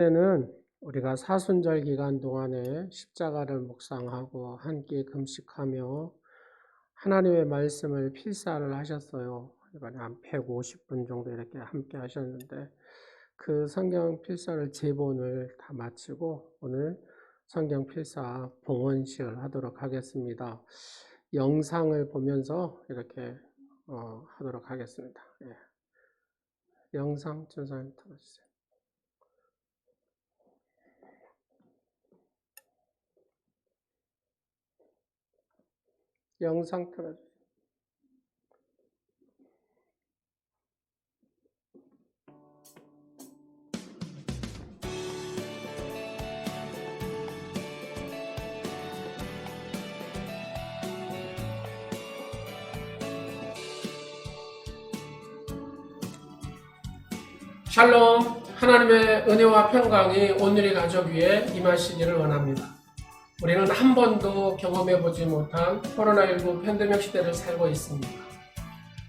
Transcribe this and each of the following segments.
때는 우리가 사순절 기간 동안에 십자가를 묵상하고 함께 금식하며 하나님의 말씀을 필사를 하셨어요. 이번에 한 150분 정도 이렇게 함께 하셨는데 그 성경 필사를 제본을 다 마치고 오늘 성경 필사 봉헌식을 하도록 하겠습니다. 영상을 보면서 이렇게 하도록 하겠습니다. 예. 영상 전사님 틀어주세요. 영상 틀어주세요. 샬롬, 하나님의 은혜와 평강이 오늘의 가족 위에 임하시기를 원합니다. 우리는 한 번도 경험해보지 못한 코로나19 팬데믹 시대를 살고 있습니다.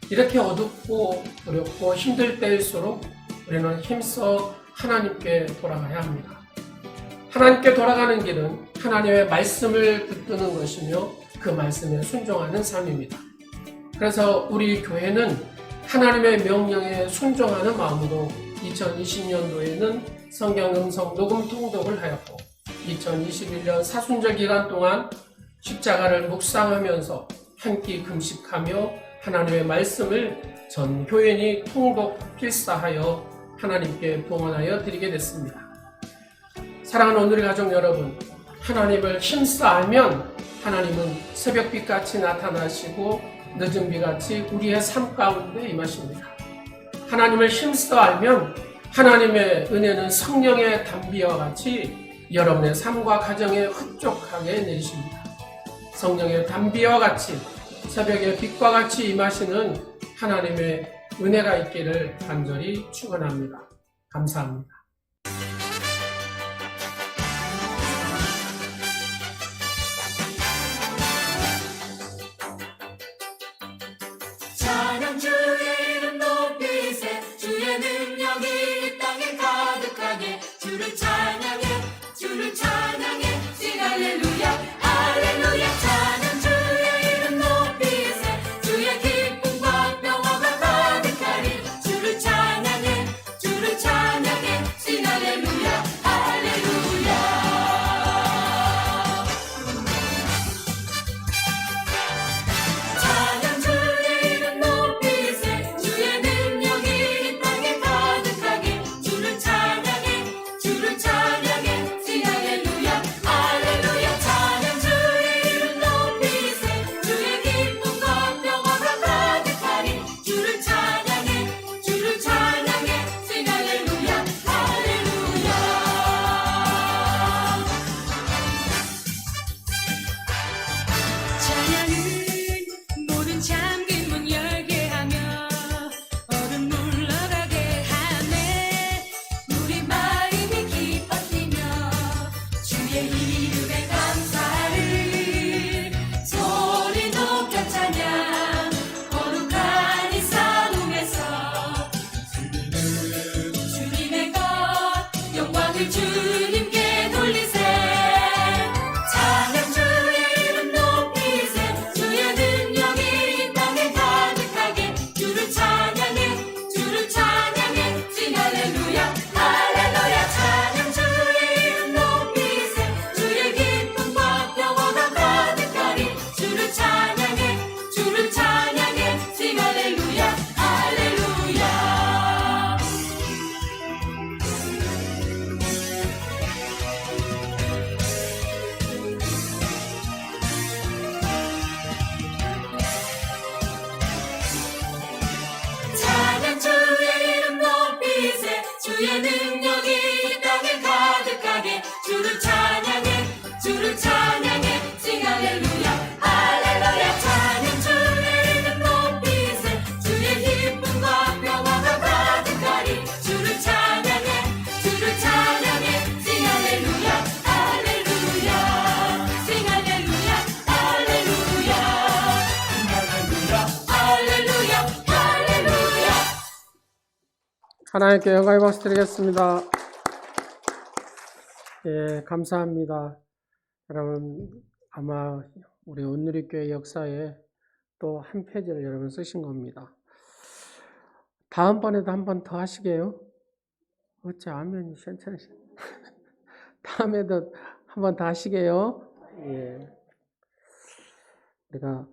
이렇게 어둡고 두렵고 힘들 때일수록 우리는 힘써 하나님께 돌아가야 합니다. 하나님께 돌아가는 길은 하나님의 말씀을 붙드는 것이며 그 말씀에 순종하는 삶입니다. 그래서 우리 교회는 하나님의 명령에 순종하는 마음으로 2020년도에는 성경 음성 녹음 통독을 하였고 2021년 사순절 기간 동안 십자가를 묵상하면서 한 끼 금식하며 하나님의 말씀을 전 교인이 통독 필사하여 하나님께 봉헌하여 드리게 됐습니다. 사랑하는 오늘의 가족 여러분, 하나님을 힘써 알면 하나님은 새벽빛같이 나타나시고 늦은 비같이 우리의 삶 가운데 임하십니다. 하나님을 힘써 알면 하나님의 은혜는 성령의 담비와 같이 여러분의 삶과 가정에 흡족하게 내리십니다. 성령의 담비와 같이 새벽의 빛과 같이 임하시는 하나님의 은혜가 있기를 간절히 축원합니다. 감사합니다. 하나님께 영광의 박수 드리겠습니다. 예, 감사합니다. 여러분, 아마 우리 온누리교회 역사에 또 한 페이지를 여러분 쓰신 겁니다. 다음번에도 한 번 더 하시게요? 어째 아멘이 괜찮으시 다음에도 한 번 더 하시게요? 예. 우리가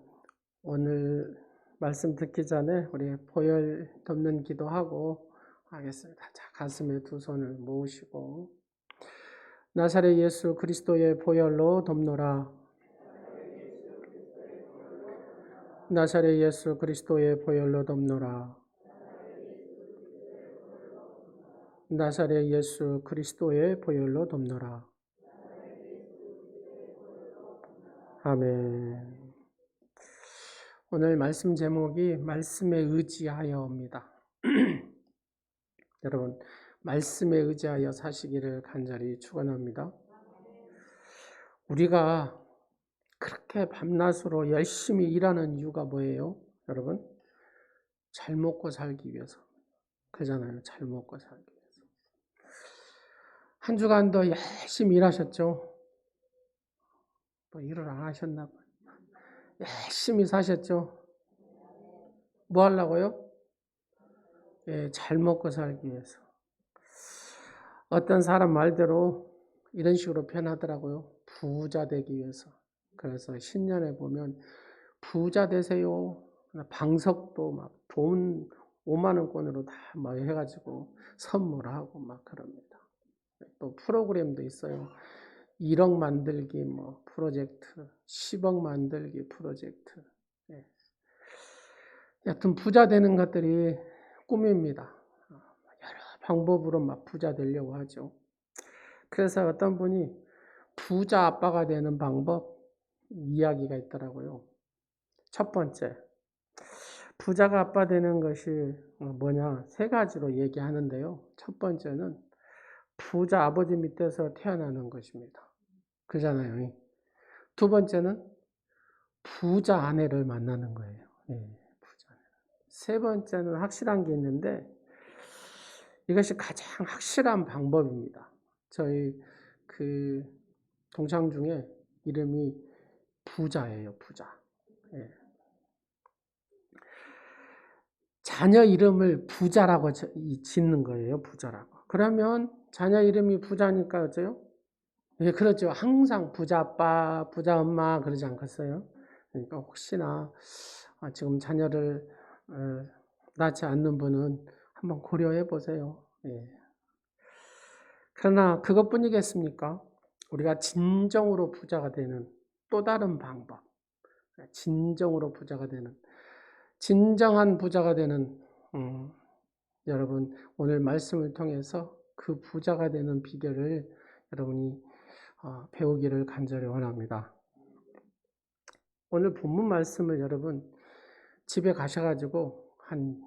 오늘 말씀 듣기 전에 우리 보혈 덮는 기도하고 하겠습니다. 자, 가슴에 두 손을 모으시고 나사렛 예수 그리스도의 보혈로 덮노라. 나사렛 예수 그리스도의 보혈로 덮노라. 나사렛 예수 그리스도의 보혈로 덮노라. 아멘. 오늘 말씀 제목이 말씀에 의지하여입니다. 여러분, 말씀에 의지하여 사시기를 간절히 축원합니다. 우리가 그렇게 밤낮으로 열심히 일하는 이유가 뭐예요? 여러분, 잘 먹고 살기 위해서. 그잖아요. 잘 먹고 살기 위해서. 한 주간도 열심히 일하셨죠? 뭐 일을 안 하셨나 봐요. 열심히 사셨죠? 뭐 하려고요? 예, 잘 먹고 살기 위해서. 어떤 사람 말대로 이런 식으로 표현하더라고요. 부자 되기 위해서. 그래서 신년에 보면 부자 되세요. 방석도 막 돈 5만 원권으로 다 뭐 해가지고 선물하고 막 그럽니다. 또 프로그램도 있어요. 1억 만들기 뭐 프로젝트, 10억 만들기 프로젝트. 예. 여튼 부자 되는 것들이 꿈입니다. 여러 방법으로 막 부자 되려고 하죠. 그래서 어떤 분이 부자 아빠가 되는 방법 이야기가 있더라고요. 첫 번째, 부자가 아빠 되는 것이 뭐냐? 세 가지로 얘기하는데요. 첫 번째는 부자 아버지 밑에서 태어나는 것입니다. 그잖아요. 두 번째는 부자 아내를 만나는 거예요. 부자. 세 번째는 확실한 게 있는데 이것이 가장 확실한 방법입니다. 저희 그 동창 중에 이름이 부자예요. 부자. 예. 자녀 이름을 부자라고 짓는 거예요. 부자라고. 그러면 자녀 이름이 부자니까 어째요? 예, 그렇죠. 항상 부자 아빠, 부자 엄마 그러지 않겠어요? 그러니까 혹시나 지금 자녀를 낳지 않는 분은 한번 고려해 보세요. 예. 그러나 그것뿐이겠습니까? 우리가 진정으로 부자가 되는 또 다른 방법. 진정으로 부자가 되는, 진정한 부자가 되는, 여러분, 오늘 말씀을 통해서 그 부자가 되는 비결을 여러분이 배우기를 간절히 원합니다. 오늘 본문 말씀을 여러분 집에 가셔가지고 한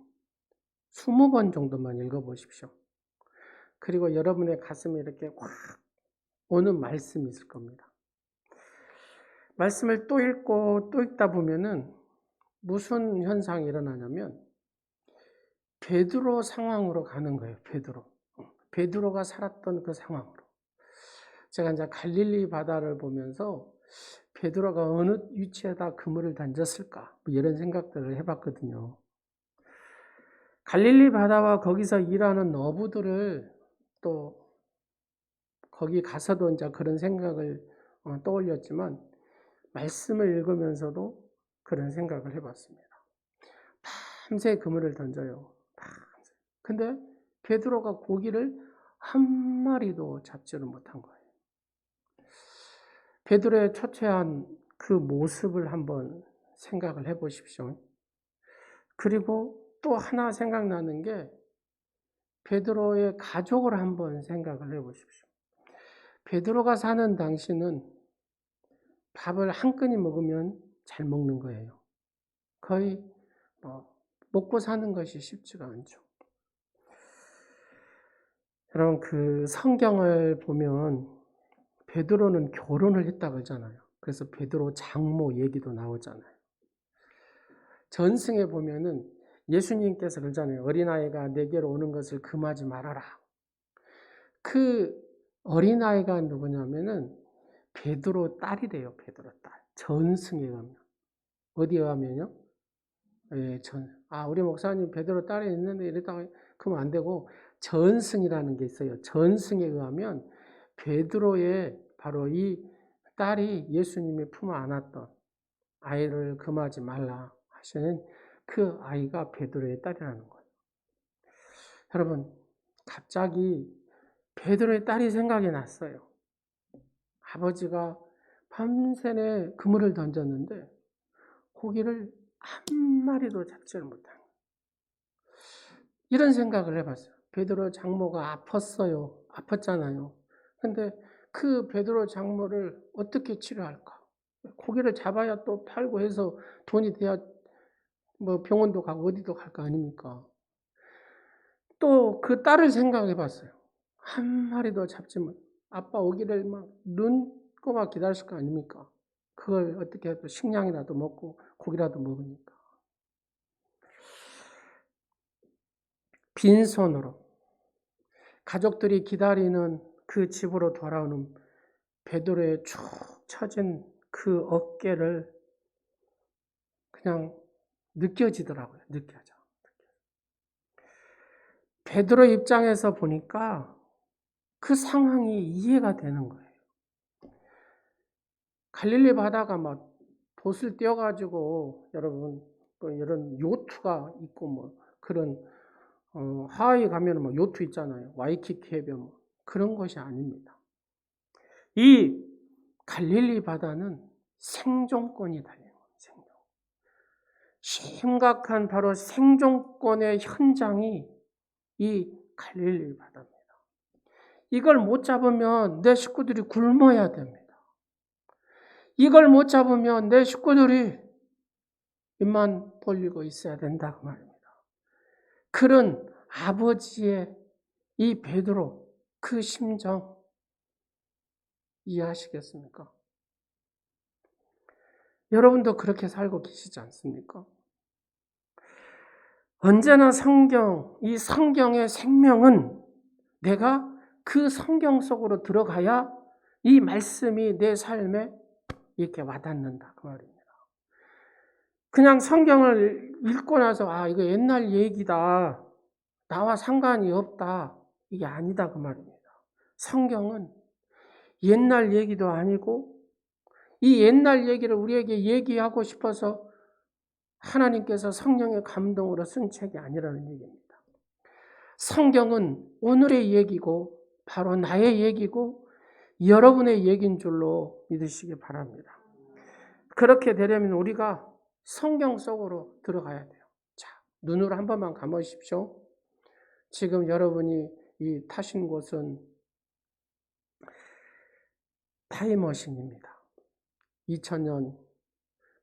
20번 정도만 읽어보십시오. 그리고 여러분의 가슴에 이렇게 확 오는 말씀이 있을 겁니다. 말씀을 또 읽고 또 읽다 보면은 무슨 현상이 일어나냐면 베드로 상황으로 가는 거예요. 베드로가 살았던 그 상황으로. 제가 이제 갈릴리 바다를 보면서 베드로가 어느 위치에다 그물을 던졌을까 뭐 이런 생각들을 해봤거든요. 갈릴리 바다와 거기서 일하는 어부들을 또 거기 가서도 이제 그런 생각을 떠올렸지만 말씀을 읽으면서도 그런 생각을 해봤습니다. 밤새 그물을 던져요. 밤새. 근데 베드로가 고기를 한 마리도 잡지를 못한 거예요. 베드로의 초췌한 그 모습을 한번 생각을 해보십시오. 그리고 또 하나 생각나는 게 베드로의 가족을 한번 생각을 해보십시오. 베드로가 사는 당시는 밥을 한 끼니 먹으면 잘 먹는 거예요. 거의 먹고 사는 것이 쉽지가 않죠. 여러분 그 성경을 보면 베드로는 결혼을 했다고 하잖아요. 그래서 베드로 장모 얘기도 나오잖아요. 전승에 보면은 예수님께서 그러잖아요. 어린아이가 내게로 오는 것을 금하지 말아라. 그 어린아이가 누구냐면은 베드로 딸이래요. 베드로 딸. 전승에 가면. 어디에 가면요? 예, 우리 목사님 베드로 딸이 있는데 이랬다가 그러면 안 되고 전승이라는 게 있어요. 전승에 의하면 베드로의 바로 이 딸이 예수님의 품에 안았던 아이를 금하지 말라 하시는 그 아이가 베드로의 딸이라는 거예요. 여러분, 갑자기 베드로의 딸이 생각이 났어요. 아버지가 밤새내 그물을 던졌는데 고기를 한 마리도 잡지를 못한 거예요. 이런 생각을 해봤어요. 베드로 장모가 아팠어요. 아팠잖아요. 근데 그 베드로 장모를 어떻게 치료할까? 고기를 잡아야 또 팔고 해서 돈이 돼야 뭐 병원도 가고 어디도 갈 거 아닙니까? 또 그 딸을 생각해 봤어요. 한 마리도 잡지 못. 아빠 오기를 막 눈꼬마 기다렸을 거 아닙니까? 그걸 어떻게 해도 식량이라도 먹고 고기라도 먹으니까. 빈손으로 가족들이 기다리는 그 집으로 돌아오는 베드로의 축 처진 그 어깨를 그냥 느껴지더라고요. 느껴져. 베드로 입장에서 보니까 그 상황이 이해가 되는 거예요. 갈릴리 바다가 막 돛을 띄어가지고 여러분 뭐 이런 요트가 있고 뭐 그런 하와이 가면은 뭐 요트 있잖아요. 와이키키 해변 뭐 그런 것이 아닙니다. 이 갈릴리 바다는 생존권이 달린 거예요. 생존. 심각한 바로 생존권의 현장이 이 갈릴리 바다입니다. 이걸 못 잡으면 내 식구들이 굶어야 됩니다. 이걸 못 잡으면 내 식구들이 입만 벌리고 있어야 된다 그 말입니다. 그런 아버지의 이 베드로 그 심정 이해하시겠습니까? 여러분도 그렇게 살고 계시지 않습니까? 언제나 이 성경의 생명은 내가 그 성경 속으로 들어가야 이 말씀이 내 삶에 이렇게 와닿는다 그 말입니다. 그냥 성경을 읽고 나서 이거 옛날 얘기다. 나와 상관이 없다. 이게 아니다 그 말입니다. 성경은 옛날 얘기도 아니고 이 옛날 얘기를 우리에게 얘기하고 싶어서 하나님께서 성령의 감동으로 쓴 책이 아니라는 얘기입니다. 성경은 오늘의 얘기고 바로 나의 얘기고 여러분의 얘기인 줄로 믿으시기 바랍니다. 그렇게 되려면 우리가 성경 속으로 들어가야 돼요. 자, 눈을 한 번만 감으십시오. 지금 여러분이 이 타신 곳은 타임머신입니다. 2000년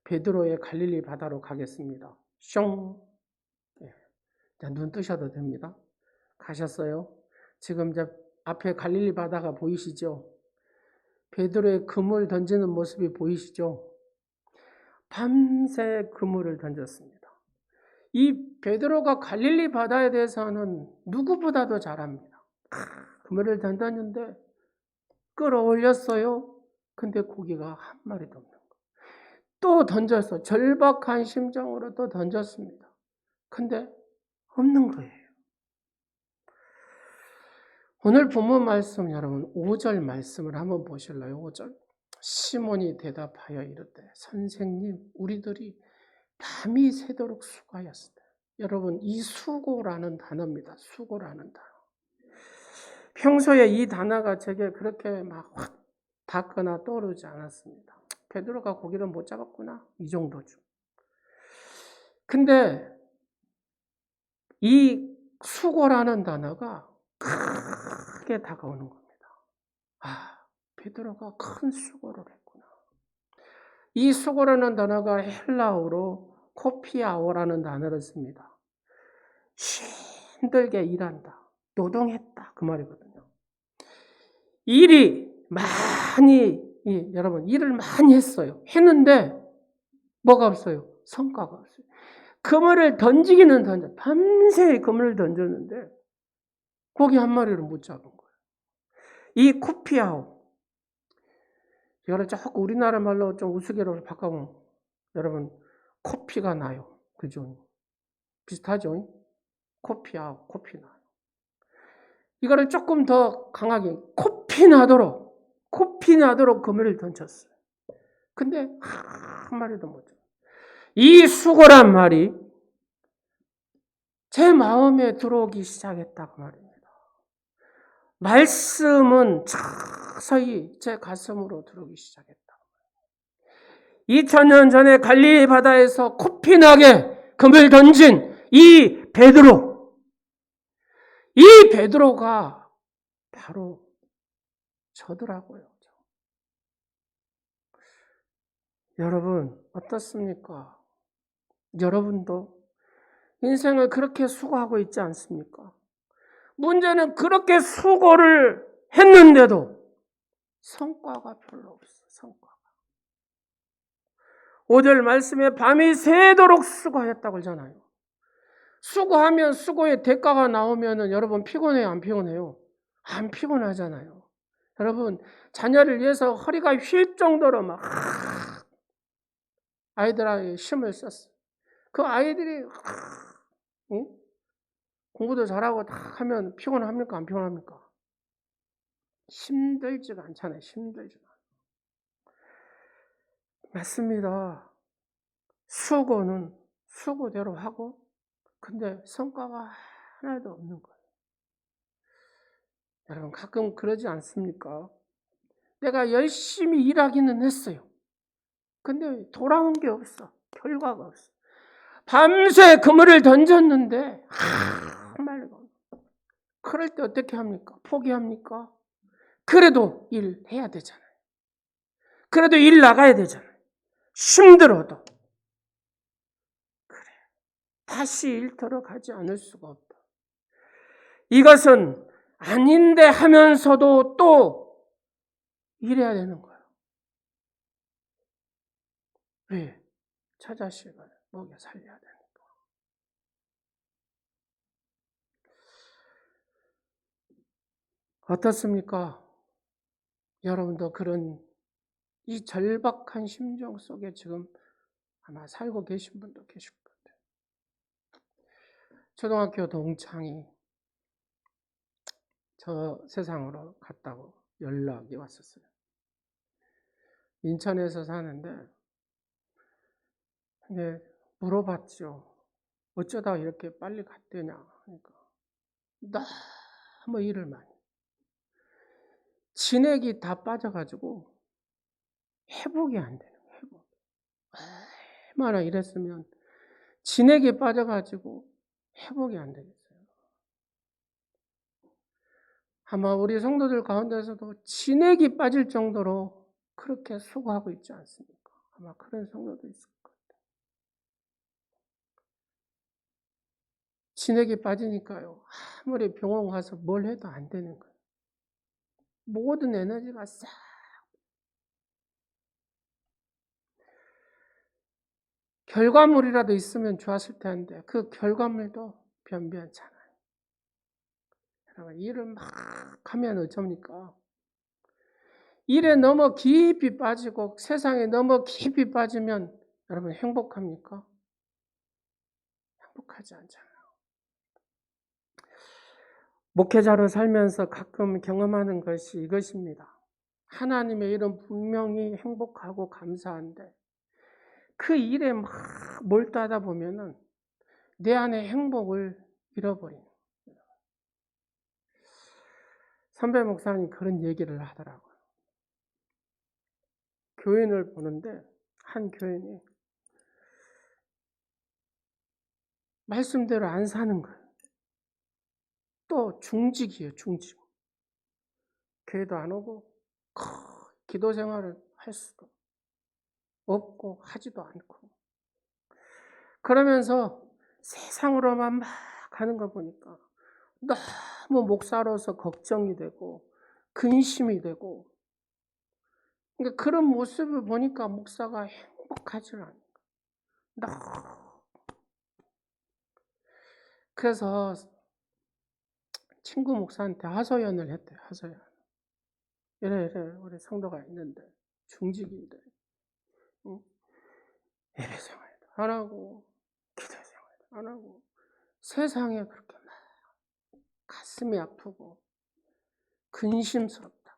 베드로의 갈릴리 바다로 가겠습니다. 숑. 눈 뜨셔도 됩니다. 가셨어요? 지금 이제 앞에 갈릴리 바다가 보이시죠? 베드로의 그물 던지는 모습이 보이시죠? 밤새 그물을 던졌습니다. 이 베드로가 갈릴리 바다에 대해서는 누구보다도 잘 압니다. 그물을 던졌는데 끌어올렸어요. 근데 고기가 한 마리도 없는 거예요. 또 던졌어. 절박한 심정으로 또 던졌습니다. 근데 없는 거예요. 오늘 본문 말씀 여러분 5절 말씀을 한번 보실래요? 5절. 시몬이 대답하여 이르되 선생님 우리들이 밤이 새도록 수고하였습니다. 여러분 이 수고라는 단어입니다. 수고라는 단어. 평소에 이 단어가 제게 그렇게 막 확 닿거나 떠오르지 않았습니다. 베드로가 고기를 못 잡았구나 이 정도죠. 근데 이 수고라는 단어가 크게 다가오는 겁니다. 베드로가 큰 수고를 했구나. 이 수고라는 단어가 헬라어로 코피아오라는 단어를 씁니다. 힘들게 일한다. 노동했다. 그 말이거든요. 일이 많이, 여러분, 일을 많이 했어요. 했는데, 뭐가 없어요? 성과가 없어요. 그물을 던지기는 던져. 밤새 그물을 던졌는데, 고기 한 마리를 못 잡은 거예요. 이 코피아오. 이거를 자꾸 우리나라 말로 좀 우스개로 바꿔보면 여러분 코피가 나요. 그죠? 비슷하죠? 코피아오, 코피 나요. 이거를 조금 더 강하게 코피 나도록 그물을 던졌어요. 근데 한 마리도 못 잡아요. 이 수고란 말이 제 마음에 들어오기 시작했다고 말입니다. 말씀은 서서히 제 가슴으로 들어오기 시작했다. 2000년 전에 갈릴리 바다에서 코피나게 금을 던진 이 베드로가 바로 저더라고요. 여러분 어떻습니까? 여러분도 인생을 그렇게 수고하고 있지 않습니까? 문제는 그렇게 수고를 했는데도 성과가 별로 없어. 성과가. 5절 말씀에 밤이 새도록 수고하였다고 그러잖아요. 수고하면 수고의 대가가 나오면 여러분 피곤해요? 안 피곤해요? 안 피곤하잖아요. 여러분 자녀를 위해서 허리가 휠 정도로 막 아이들에게 힘을 썼어요. 그 아이들이 공부도 잘하고 다 하면 피곤합니까? 안 피곤합니까? 힘들지가 않잖아요. 힘들지가 않아요. 맞습니다. 수고는 수고대로 하고 근데 성과가 하나도 없는 거예요. 여러분 가끔 그러지 않습니까? 내가 열심히 일하기는 했어요. 근데 돌아온 게 없어. 결과가 없어. 밤새 그물을 던졌는데 말고 그럴 때 어떻게 합니까? 포기합니까? 그래도 일해야 되잖아요. 그래도 일 나가야 되잖아요. 힘들어도. 그래. 다시 일터로 가지 않을 수가 없다. 이것은 아닌데 하면서도 또 일해야 되는 거예요. 왜? 저 자식을 먹여 살려야 되니까. 어떻습니까? 여러분도 그런 이 절박한 심정 속에 지금 아마 살고 계신 분도 계실 것 같아요. 초등학교 동창이 저 세상으로 갔다고 연락이 왔었어요. 인천에서 사는데 근데 물어봤죠. 어쩌다 이렇게 빨리 갔대냐 하니까 너무 일을 많이 진액이 다 빠져가지고 회복이 안 되는 거예요. 회복. 얼마나 일했으면 진액이 빠져가지고 회복이 안 되겠어요. 아마 우리 성도들 가운데서도 진액이 빠질 정도로 그렇게 수고하고 있지 않습니까? 아마 그런 성도도 있을 것 같아요. 진액이 빠지니까요. 아무리 병원 가서 뭘 해도 안 되는 거예요. 모든 에너지가 싹. 결과물이라도 있으면 좋았을 텐데 그 결과물도 변변찮아요. 여러분 일을 막 하면 어쩝니까? 일에 너무 깊이 빠지고 세상에 너무 깊이 빠지면 여러분 행복합니까? 행복하지 않잖아요. 목회자로 살면서 가끔 경험하는 것이 이것입니다. 하나님의 일은 분명히 행복하고 감사한데 그 일에 막 몰두하다 보면은 내 안에 행복을 잃어버리는 거예요. 선배 목사님 그런 얘기를 하더라고요. 교인을 보는데 한 교인이 말씀대로 안 사는 거예요. 또 중직이에요. 중직. 교회도 안 오고 기도 생활을 할 수도 없고 하지도 않고 그러면서 세상으로만 막 가는 거 보니까 너무 목사로서 걱정이 되고 근심이 되고 그러니까 그런 모습을 보니까 목사가 행복하지 않은 거예요. 그래서 친구 목사한테 하소연을 했대요. 하소연. 이래 우리 성도가 있는데 중직인데 응? 예배 생활도 안 하고 기도 생활도 안 하고 세상에 그렇게 막 가슴이 아프고 근심스럽다.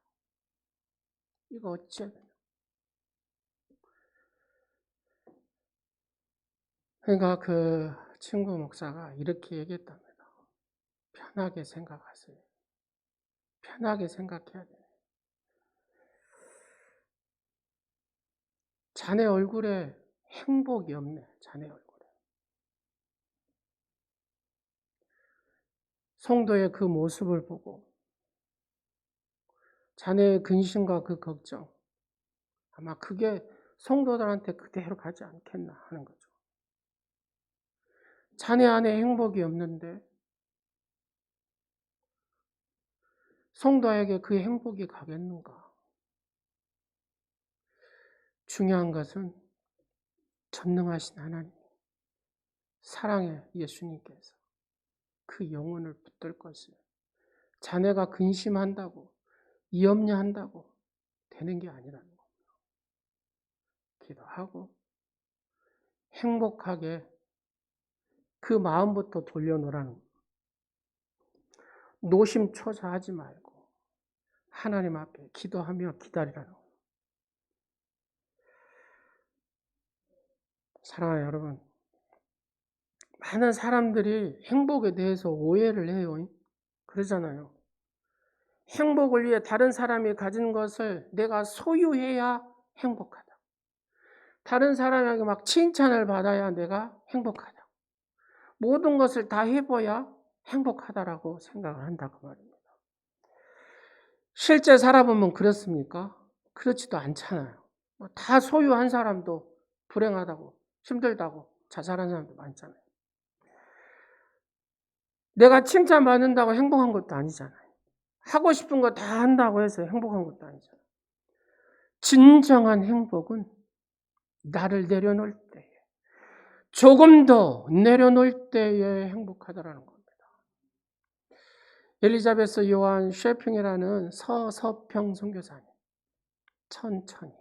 이거 어찌해야 되냐. 그러니까 그 친구 목사가 이렇게 얘기했답니다. 편하게 생각하세요. 편하게 생각해야 돼. 자네 얼굴에 행복이 없네. 자네 얼굴에. 성도의 그 모습을 보고 자네의 근심과 그 걱정 아마 그게 성도들한테 그대로 가지 않겠나 하는 거죠. 자네 안에 행복이 없는데 성도에게 그 행복이 가겠는가? 중요한 것은 전능하신 하나님, 사랑의 예수님께서 그 영혼을 붙들 것을 자네가 근심한다고 염려한다고 되는 게 아니라는 겁니다. 기도하고 행복하게 그 마음부터 돌려놓으라는 겁니다. 노심초사하지 말고 하나님 앞에 기도하며 기다리라는 겁니다. 사랑하는 여러분, 많은 사람들이 행복에 대해서 오해를 해요. 그러잖아요. 행복을 위해 다른 사람이 가진 것을 내가 소유해야 행복하다. 다른 사람에게 막 칭찬을 받아야 내가 행복하다. 모든 것을 다 해봐야 행복하다라고 생각을 한다고 말입니다. 실제 살아보면 그렇습니까? 그렇지도 않잖아요. 다 소유한 사람도 불행하다고, 힘들다고, 자살한 사람도 많잖아요. 내가 칭찬받는다고 행복한 것도 아니잖아요. 하고 싶은 거 다 한다고 해서 행복한 것도 아니잖아요. 진정한 행복은 나를 내려놓을 때에, 조금 더 내려놓을 때에 행복하다라는 겁니다. 엘리자베스 요한 쉐핑이라는 서서평 선교사님, 천천히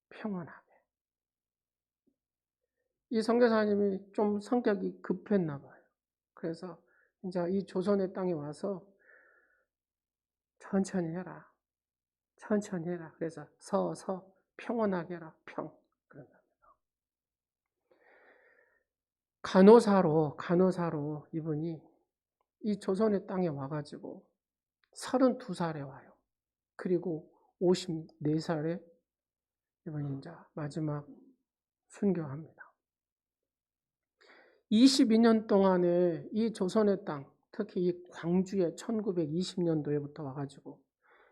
평온하게. 이 선교사님이 좀 성격이 급했나 봐요. 그래서 이제 이 조선의 땅에 와서 천천히 해라. 그래서 서서 평온하게 해라. 그런다. 간호사로 이분이 이 조선의 땅에 와가지고 32살에 와요. 그리고 54살에 이분이 이제 마지막 순교합니다. 22년 동안에 이 조선의 땅, 특히 이 광주에 1920년도에부터 와가지고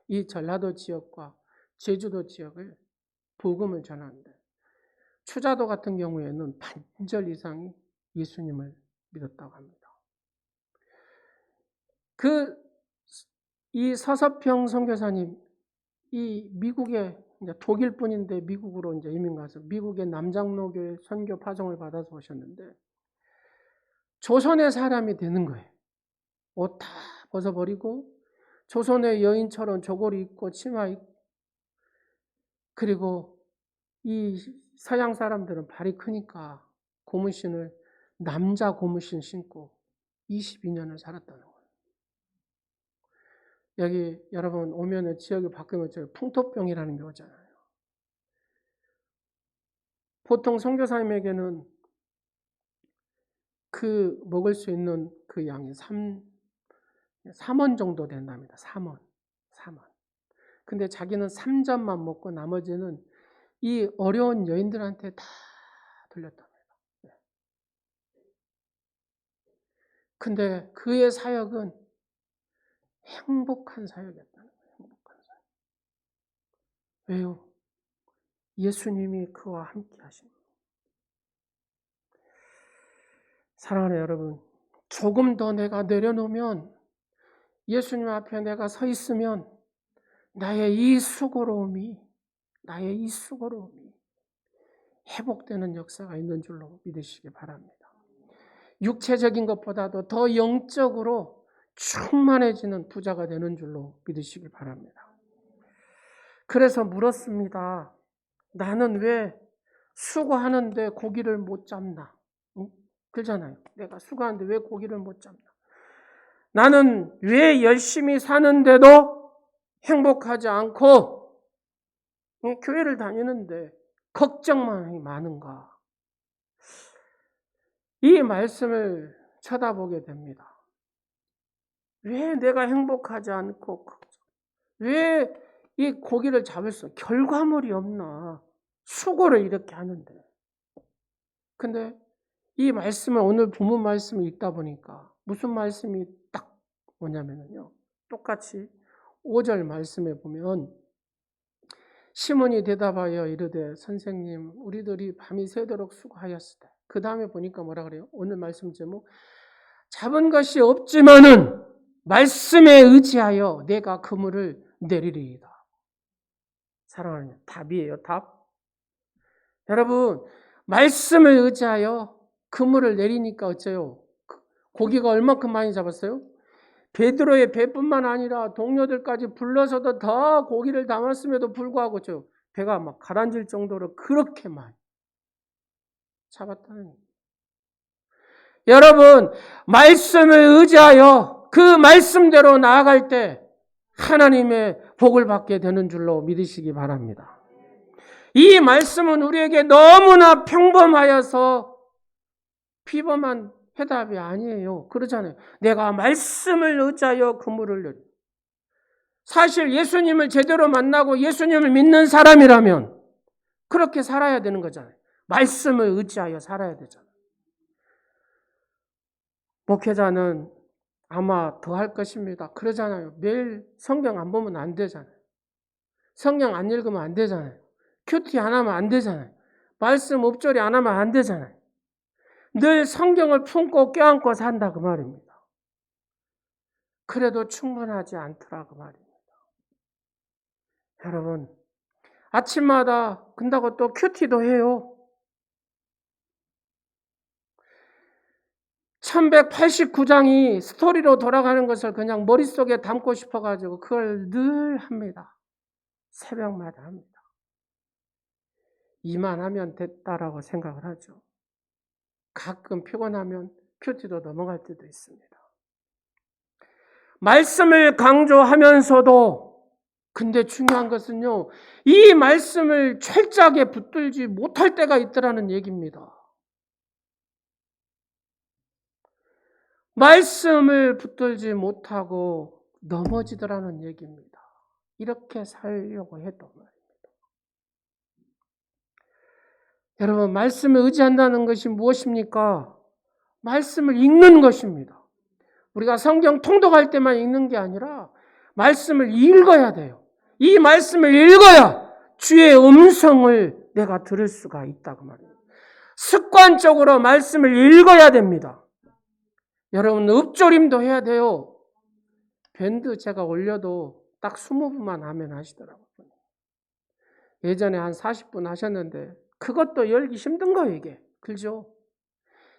이 전라도 지역과 제주도 지역을 복음을 전하는데 추자도 같은 경우에는 반절 이상이 예수님을 믿었다고 합니다. 이 서서평 선교사님, 이 미국에 이제 독일 분인데 미국으로 이제 이민 가서 미국의 남장로교회 선교 파송을 받아서 오셨는데 조선의 사람이 되는 거예요. 옷 다 벗어버리고 조선의 여인처럼 저고리 입고 치마 입고 그리고 이 서양 사람들은 발이 크니까 고무신을 남자 고무신 신고 22년을 살았다는 거예요. 여기 여러분 오면은 지역이 바뀌면 풍토병이라는 게 오잖아요. 보통 선교사님에게는 그 먹을 수 있는 그 양이 3원 정도 된답니다. 3원. 근데 자기는 3점만 먹고 나머지는 이 어려운 여인들한테 다 돌렸답니다. 근데 그의 사역은 행복한 사역이었다는 거예요. 행복한 사역. 왜요? 예수님이 그와 함께 하신 거예요. 사랑하는 여러분, 조금 더 내가 내려놓으면 예수님 앞에 내가 서 있으면 나의 이 수고로움이 회복되는 역사가 있는 줄로 믿으시기 바랍니다. 육체적인 것보다도 더 영적으로 충만해지는 부자가 되는 줄로 믿으시길 바랍니다. 그래서 물었습니다. 나는 왜 수고하는데 고기를 못 잡나? 응? 그러잖아요. 내가 수고하는데 왜 고기를 못 잡나? 나는 왜 열심히 사는데도 행복하지 않고 교회를 다니는데 걱정만이 많은가? 이 말씀을 쳐다보게 됩니다. 왜 내가 행복하지 않고 왜 이 고기를 잡을 수 결과물이 없나? 수고를 이렇게 하는데. 근데 이 말씀을 오늘 본문 말씀을 읽다 보니까 무슨 말씀이 딱 뭐냐면요. 똑같이 5절 말씀에 보면 시몬이 대답하여 이르되 선생님 우리들이 밤이 새도록 수고하였으되 그 다음에 보니까 뭐라 그래요? 오늘 말씀 제목 잡은 것이 없지만은 말씀에 의지하여 내가 그물을 내리리이다. 사랑하는 답이에요. 답. 여러분 말씀을 의지하여 그물을 내리니까 어째요? 고기가 얼마큼 많이 잡았어요? 베드로의 배뿐만 아니라 동료들까지 불러서도 더 고기를 담았음에도 불구하고 배가 막 가라앉을 정도로 그렇게 많이 잡았다는 거예요. 여러분 말씀을 의지하여 그 말씀대로 나아갈 때 하나님의 복을 받게 되는 줄로 믿으시기 바랍니다. 이 말씀은 우리에게 너무나 평범하여서 비범한 해답이 아니에요. 그러잖아요. 내가 말씀을 의지하여 그물을 내리. 사실 예수님을 제대로 만나고 예수님을 믿는 사람이라면 그렇게 살아야 되는 거잖아요. 말씀을 의지하여 살아야 되잖아요. 목회자는 아마 더 할 것입니다. 그러잖아요. 매일 성경 안 보면 안 되잖아요. 성경 안 읽으면 안 되잖아요. 큐티 안 하면 안 되잖아요. 말씀 읊조리 안 하면 안 되잖아요. 늘 성경을 품고 껴안고 산다 그 말입니다. 그래도 충분하지 않더라 그 말입니다. 여러분 아침마다 근다고 또 큐티도 해요. 1189장이 스토리로 돌아가는 것을 그냥 머릿속에 담고 싶어가지고 그걸 늘 합니다. 새벽마다 합니다. 이만하면 됐다라고 생각을 하죠. 가끔 피곤하면 큐티도 넘어갈 때도 있습니다. 말씀을 강조하면서도 근데 중요한 것은요. 이 말씀을 철저하게 붙들지 못할 때가 있더라는 얘기입니다. 말씀을 붙들지 못하고 넘어지더라는 얘기입니다. 이렇게 살려고 해도 말입니다. 여러분 말씀을 의지한다는 것이 무엇입니까? 말씀을 읽는 것입니다. 우리가 성경 통독할 때만 읽는 게 아니라 말씀을 읽어야 돼요. 이 말씀을 읽어야 주의 음성을 내가 들을 수가 있다고 말이에요. 습관적으로 말씀을 읽어야 됩니다. 여러분 읊조림도 해야 돼요. 밴드 제가 올려도 딱 20분만 하면 하시더라고요. 예전에 한 40분 하셨는데 그것도 열기 힘든 거예요 이게. 그렇죠?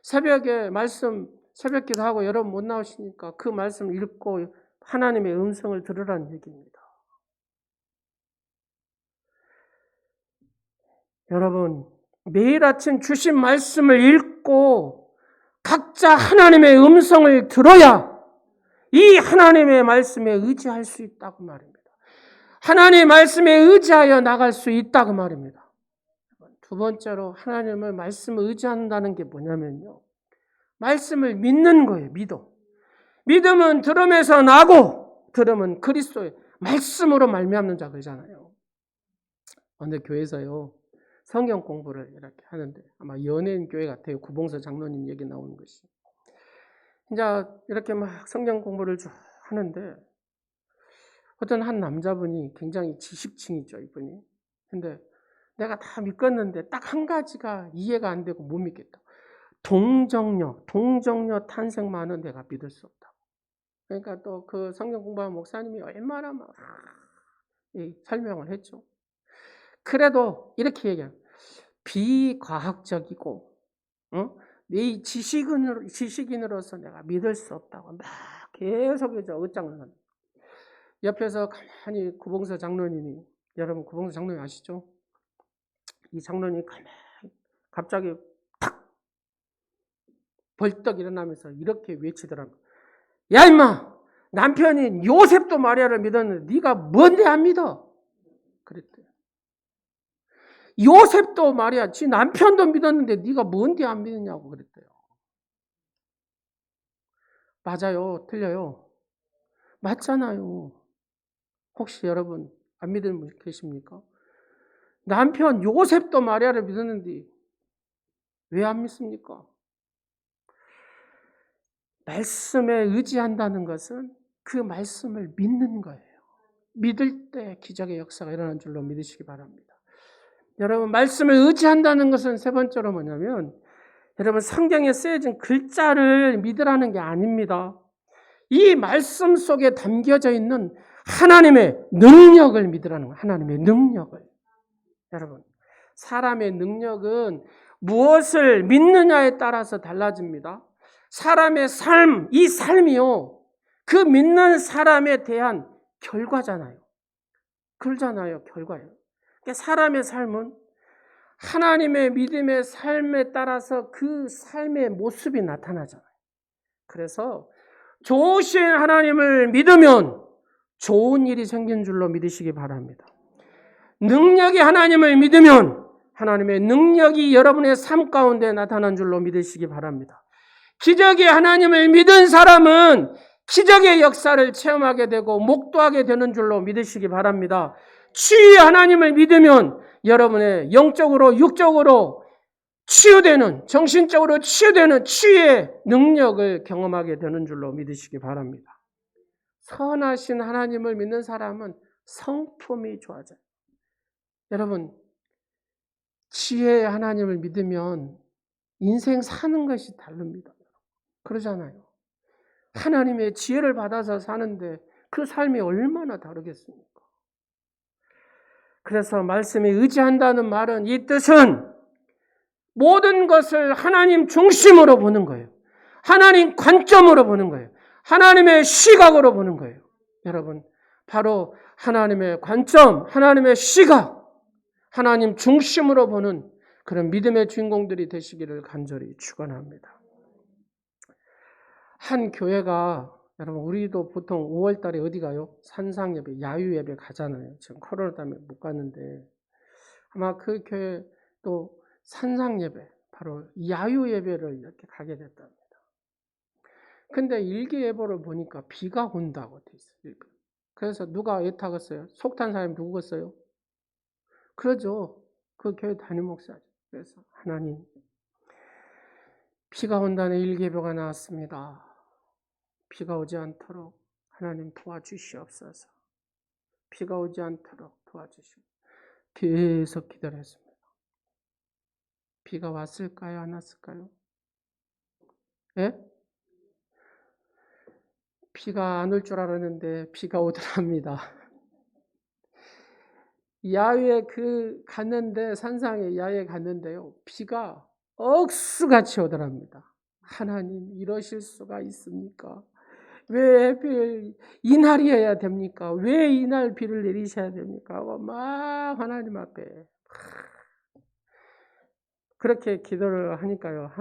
새벽에 말씀 새벽기도 하고 여러분 못 나오시니까 그 말씀을 읽고 하나님의 음성을 들으라는 얘기입니다. 여러분 매일 아침 주신 말씀을 읽고 각자 하나님의 음성을 들어야 이 하나님의 말씀에 의지할 수 있다고 말입니다. 하나님의 말씀에 의지하여 나갈 수 있다고 말입니다. 두 번째로 하나님의 말씀을 의지한다는 게 뭐냐면요. 말씀을 믿는 거예요. 믿음은 들음에서 나고 들음은 그리스도의 말씀으로 말미암는 자 그러잖아요. 어느 교회에서요. 성경 공부를 이렇게 하는데 아마 연예인 교회 같아요. 구봉서 장로님 얘기 나오는 것이. 이제 이렇게 막 성경 공부를 쭉 하는데 어떤 한 남자분이 굉장히 지식층이죠. 이분이. 근데 내가 다 믿겠는데 딱 한 가지가 이해가 안 되고 못 믿겠다. 동정녀 탄생만은 내가 믿을 수 없다. 그러니까 또 그 성경 공부하는 목사님이 얼마나 막 설명을 했죠. 그래도 이렇게 얘기해요. 비과학적이고 내 지식인으로서 내가 믿을 수 없다고 막 계속 이제 어장을 하는. 옆에서 가만히 구봉서 장로님이, 여러분 구봉서 장로님 아시죠? 이 장로님이 가만히 갑자기 탁 벌떡 일어나면서 이렇게 외치더라고요. 야 임마! 남편인 요셉도 마리아를 믿었는데 네가 뭔데 안 믿어? 그랬대요. 요셉도 마리아, 지 남편도 믿었는데 네가 뭔데 안 믿느냐고 그랬대요. 맞아요? 틀려요? 맞잖아요. 혹시 여러분 안 믿는 분 계십니까? 남편 요셉도 마리아를 믿었는데 왜 안 믿습니까? 말씀에 의지한다는 것은 그 말씀을 믿는 거예요. 믿을 때 기적의 역사가 일어난 줄로 믿으시기 바랍니다. 여러분, 말씀을 의지한다는 것은 세 번째로 뭐냐면, 여러분 성경에 쓰여진 글자를 믿으라는 게 아닙니다. 이 말씀 속에 담겨져 있는 하나님의 능력을 믿으라는 거예요. 하나님의 능력을. 여러분, 사람의 능력은 무엇을 믿느냐에 따라서 달라집니다. 사람의 삶, 이 삶이요, 그 믿는 사람에 대한 결과잖아요. 그러잖아요, 결과예요. 그러니까 사람의 삶은 하나님의 믿음의 삶에 따라서 그 삶의 모습이 나타나잖아요. 그래서 좋으신 하나님을 믿으면 좋은 일이 생긴 줄로 믿으시기 바랍니다. 능력이 하나님을 믿으면 하나님의 능력이 여러분의 삶 가운데 나타난 줄로 믿으시기 바랍니다. 기적의 하나님을 믿은 사람은 기적의 역사를 체험하게 되고 목도하게 되는 줄로 믿으시기 바랍니다. 치유의 하나님을 믿으면 여러분의 영적으로 육적으로 치유되는, 정신적으로 치유되는 치유의 능력을 경험하게 되는 줄로 믿으시기 바랍니다. 선하신 하나님을 믿는 사람은 성품이 좋아져요. 여러분, 지혜의 하나님을 믿으면 인생 사는 것이 다릅니다. 그러잖아요. 하나님의 지혜를 받아서 사는데 그 삶이 얼마나 다르겠습니까? 그래서 말씀에 의지한다는 말은, 이 뜻은 모든 것을 하나님 중심으로 보는 거예요. 하나님 관점으로 보는 거예요. 하나님의 시각으로 보는 거예요. 여러분, 바로 하나님의 관점, 하나님의 시각, 하나님 중심으로 보는 그런 믿음의 주인공들이 되시기를 간절히 축원합니다. 한 교회가, 여러분 우리도 보통 5월 달에 어디 가요? 산상 예배, 야유 예배 가잖아요. 지금 코로나 때문에 못 갔는데 아마 그 교회 또 산상 예배, 바로 야유 예배를 이렇게 가게 됐답니다. 근데 일기예보를 보니까 비가 온다고 돼 있어요. 그래서 누가 애타겠어요? 속탄 사람이 누구겠어요? 그러죠. 그 교회 담임 목사죠. 그래서 하나님, 비가 온다는 일기예보가 나왔습니다. 비가 오지 않도록 하나님 도와주시옵소서. 비가 오지 않도록 도와주시옵소서. 계속 기도했습니다. 비가 왔을까요? 안 왔을까요? 예? 비가 안 올 줄 알았는데 비가 오더랍니다. 야외에 갔는데, 산상에 야외에 갔는데요, 비가 억수같이 오더랍니다. 하나님, 이러실 수가 있습니까? 왜 하필 이날이어야 됩니까? 왜 이날 비를 내리셔야 됩니까? 하고 막 하나님 앞에 그렇게 기도를 하니까요,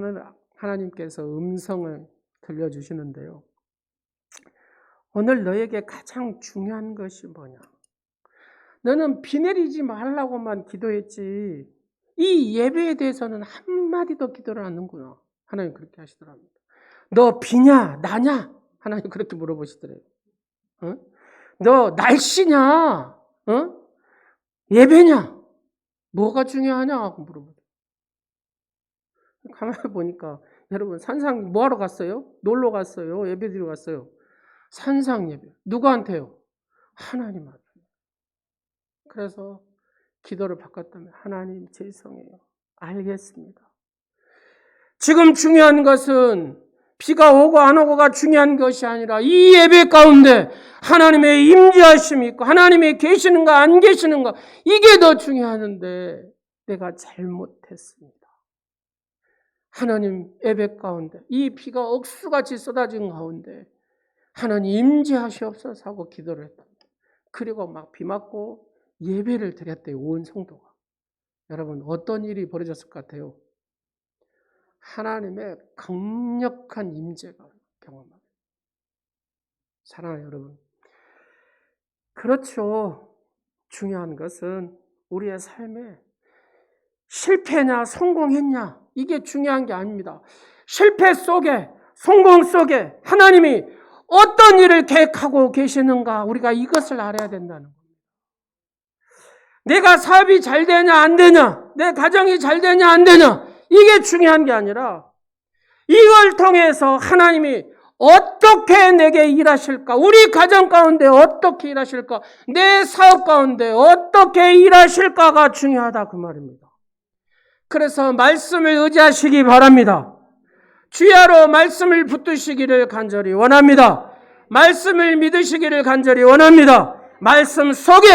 하나님께서 음성을 들려주시는데요. 오늘 너에게 가장 중요한 것이 뭐냐? 너는 비 내리지 말라고만 기도했지 이 예배에 대해서는 한마디도 기도를 안 하는구나. 하나님 그렇게 하시더랍니다. 너 비냐 나냐? 하나님 그렇게 물어보시더래요. 어? 너 날씨냐? 어? 예배냐? 뭐가 중요하냐? 하고 물어보더래요. 가만히 보니까 여러분, 산상 뭐하러 갔어요? 놀러 갔어요? 예배 드리러 갔어요? 산상 예배. 누구한테요? 하나님 앞에. 그래서 기도를 바꿨다면, 하나님 죄송해요. 알겠습니다. 지금 중요한 것은 비가 오고 안 오고가 중요한 것이 아니라 이 예배 가운데 하나님의 임재하심이 있고 하나님이 계시는가 안 계시는가, 이게 더 중요한데 내가 잘못했습니다. 하나님 예배 가운데 이 비가 억수같이 쏟아진 가운데 하나님 임재하시옵소서 하고 기도를 했답니다. 그리고 막 비 맞고 예배를 드렸대요. 온 성도가. 여러분 어떤 일이 벌어졌을 것 같아요? 하나님의 강력한 임재가 경험합니다. 사랑하는 여러분, 그렇죠. 중요한 것은 우리의 삶에 실패냐 성공했냐 이게 중요한 게 아닙니다. 실패 속에 성공 속에 하나님이 어떤 일을 계획하고 계시는가 우리가 이것을 알아야 된다는 겁니다. 내가 사업이 잘 되냐 안 되냐, 내 가정이 잘 되냐 안 되냐 이게 중요한 게 아니라 이걸 통해서 하나님이 어떻게 내게 일하실까, 우리 가정 가운데 어떻게 일하실까, 내 사업 가운데 어떻게 일하실까가 중요하다 그 말입니다. 그래서 말씀을 의지하시기 바랍니다. 주야로 말씀을 붙드시기를 간절히 원합니다. 말씀을 믿으시기를 간절히 원합니다. 말씀 속에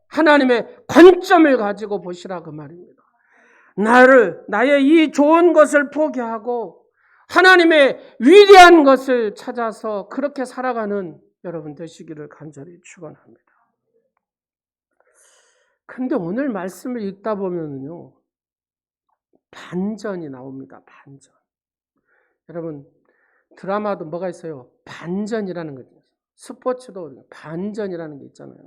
하나님의 관점을 가지고 보시라 그 말입니다. 나의 이 좋은 것을 포기하고 하나님의 위대한 것을 찾아서 그렇게 살아가는 여러분 되시기를 간절히 축원합니다. 근데 오늘 말씀을 읽다 보면요, 반전이 나옵니다. 반전. 여러분 드라마도 뭐가 있어요? 반전이라는 거죠. 스포츠도 반전이라는 게 있잖아요.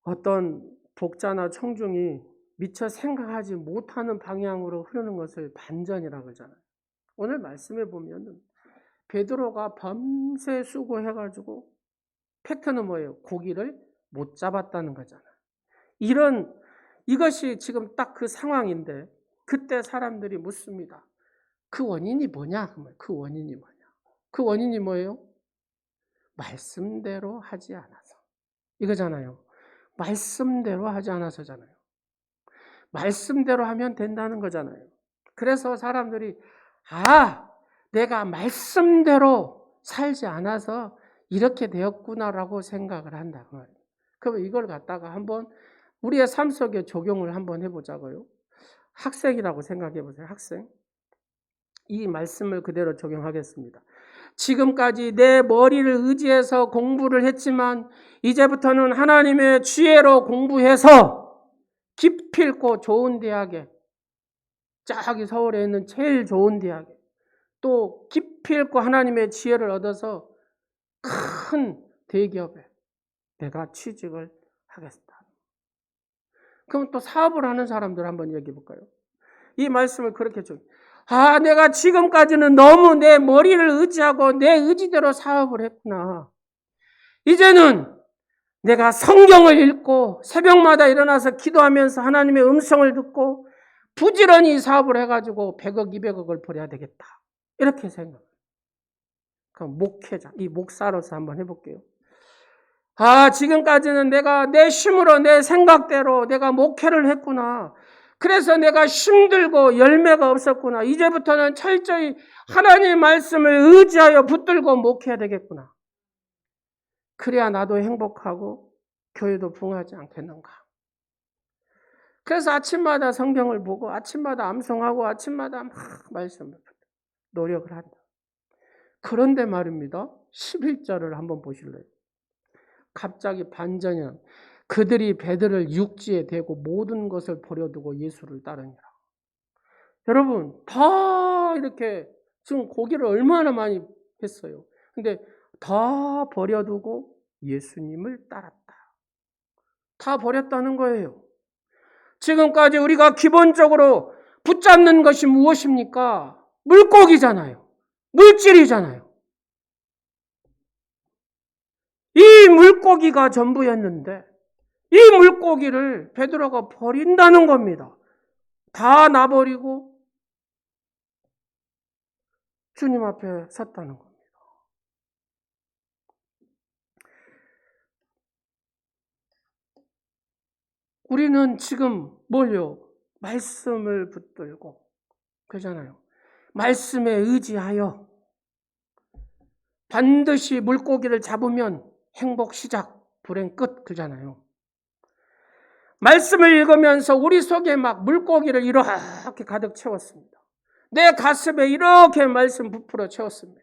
어떤 독자나 청중이 미처 생각하지 못하는 방향으로 흐르는 것을 반전이라고 하잖아요. 오늘 말씀에 보면 베드로가 밤새 수고해가지고 팩트는 뭐예요? 고기를 못 잡았다는 거잖아요. 이것이 지금 딱 그 상황인데 그때 사람들이 묻습니다. 그 원인이 뭐냐? 그 원인이 뭐냐? 그 원인이 뭐예요? 말씀대로 하지 않아서. 이거잖아요. 말씀대로 하지 않아서잖아요. 말씀대로 하면 된다는 거잖아요. 그래서 사람들이 내가 말씀대로 살지 않아서 이렇게 되었구나라고 생각을 한다 그 말이에요. 그럼 이걸 갖다가 한번 우리의 삶 속에 적용을 한번 해보자고요. 학생이라고 생각해 보세요. 학생. 이 말씀을 그대로 적용하겠습니다. 지금까지 내 머리를 의지해서 공부를 했지만 이제부터는 하나님의 지혜로 공부해서 기필코 좋은 대학에, 저기 서울에 있는 제일 좋은 대학에, 또 기필코 하나님의 지혜를 얻어서 큰 대기업에 내가 취직을 하겠다. 그럼 또 사업을 하는 사람들 한번 얘기해 볼까요? 이 말씀을 그렇게 좀 내가 지금까지는 너무 내 머리를 의지하고 내 의지대로 사업을 했구나. 이제는 내가 성경을 읽고 새벽마다 일어나서 기도하면서 하나님의 음성을 듣고 부지런히 사업을 해가지고 100억, 200억을 벌여야 되겠다. 이렇게 생각해요. 그럼 목회자, 이 목사로서 한번 해볼게요. 지금까지는 내가 내 힘으로 내 생각대로 내가 목회를 했구나. 그래서 내가 힘들고 열매가 없었구나. 이제부터는 철저히 하나님의 말씀을 의지하여 붙들고 목회해야 되겠구나. 그래야 나도 행복하고 교회도 붕하지 않겠는가. 그래서 아침마다 성경을 보고 아침마다 암송하고 아침마다 막 말씀을 노력을 한다. 그런데 말입니다. 11절을 한번 보실래요? 갑자기 반전이야. 그들이 배들을 육지에 대고 모든 것을 버려두고 예수를 따르니라. 여러분 다 이렇게 지금 고기를 얼마나 많이 했어요. 근데 다 버려두고 예수님을 따랐다. 다 버렸다는 거예요. 지금까지 우리가 기본적으로 붙잡는 것이 무엇입니까? 물고기잖아요. 물질이잖아요. 이 물고기가 전부였는데 이 물고기를 베드로가 버린다는 겁니다. 다 놔버리고 주님 앞에 섰다는 겁니다. 우리는 지금 뭘요? 말씀을 붙들고 그러잖아요. 말씀에 의지하여 반드시 물고기를 잡으면 행복 시작, 불행 끝 그러잖아요. 말씀을 읽으면서 우리 속에 막 물고기를 이렇게 가득 채웠습니다. 내 가슴에 이렇게 말씀 부풀어 채웠습니다.